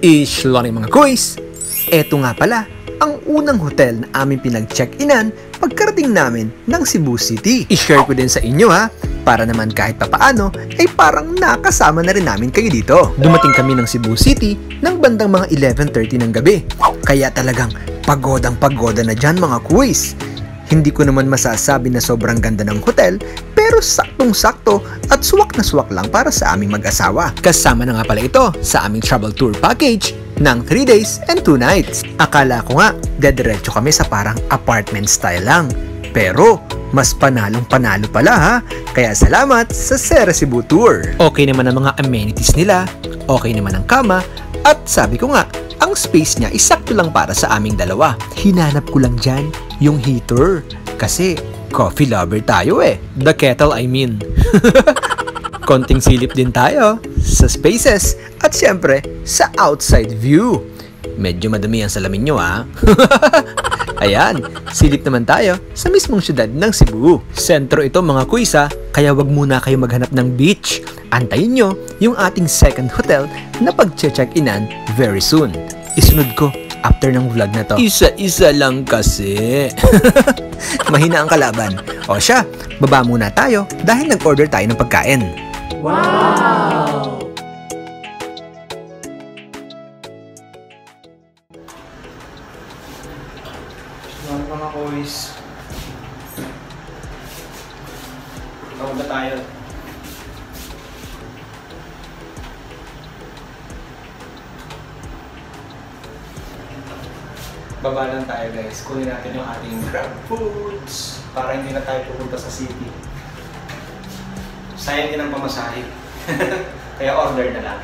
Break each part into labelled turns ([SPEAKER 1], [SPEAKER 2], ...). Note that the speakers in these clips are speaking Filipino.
[SPEAKER 1] Ish-loni mga kuys! Eto nga pala, ang unang hotel na aming pinag-check-inan pagkarating namin ng Cebu City. I-share ko din sa inyo ha, para naman kahit papaano ay parang nakasama na rin namin kayo dito. Dumating kami ng Cebu City ng bandang mga 11:30 ng gabi. Kaya talagang pagoda na dyan mga kuys. Hindi ko naman masasabi na sobrang ganda ng hotel, pero saktong-sakto at suwak na suwak lang para sa aming mag-asawa. Kasama na nga pala ito sa aming travel tour package ng 3 days and 2 nights. Akala ko nga, dediretso kami sa parang apartment style lang. Pero, mas panalong-panalo pala ha. Kaya salamat sa Sera Cebu Tour. Okay naman ang mga amenities nila, okay naman ang kama, at sabi ko nga, ang space niya isakto lang para sa aming dalawa. Hinanap ko lang dyan yung heater. Kasi coffee lover tayo eh. The kettle I mean. Konting silip din tayo sa spaces at syempre sa outside view. Medyo madumi ang salamin nyo ha. Ayan, silip naman tayo sa mismong syudad ng Cebu. Sentro ito mga kuisa, kaya wag muna kayo maghanap ng beach. Antayin nyo yung ating second hotel na pag-check-inan very soon. Isunod ko after ng vlog na to. Isa-isa lang kasi. Mahina ang kalaban. O siya, baba muna tayo dahil nag-order tayo ng pagkain. Wow! Mga boys. Tawag na tayo. Baba lang tayo guys. Kunin natin yung ating Grab Foods para hindi na tayo pupunta sa city. Sayang din ang pamasahe. Kaya order na lang.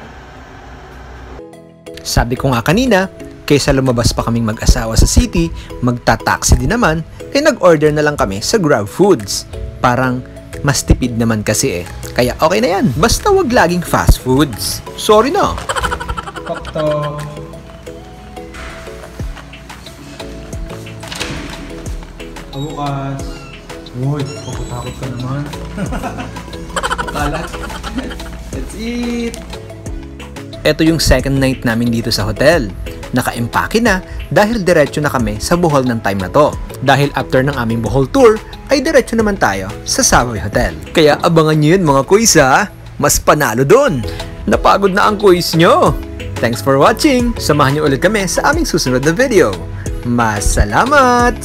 [SPEAKER 1] Sabi ko nga kanina, kaysa lumabas pa kaming mag-asawa sa city, magta-taxi din naman, eh nag-order na lang kami sa Grab Foods. Parang mas tipid naman kasi eh. Kaya okay na yan. Basta wag laging fast foods. Sorry na. Pakto. Bukas. Uy, pakutakot ka naman. Kalat. That's it. Ito yung second night namin dito sa hotel. Naka-empake na dahil diretso na kami sa Bohol ng time na to. Dahil after ng aming Bohol tour, ay diretso naman tayo sa Savoy Hotel. Kaya abangan nyo yun mga kuys ha. Mas panalo dun. Napagod na ang kuys nyo. Thanks for watching. Samahan nyo ulit kami sa aming susunod na video. Masalamat!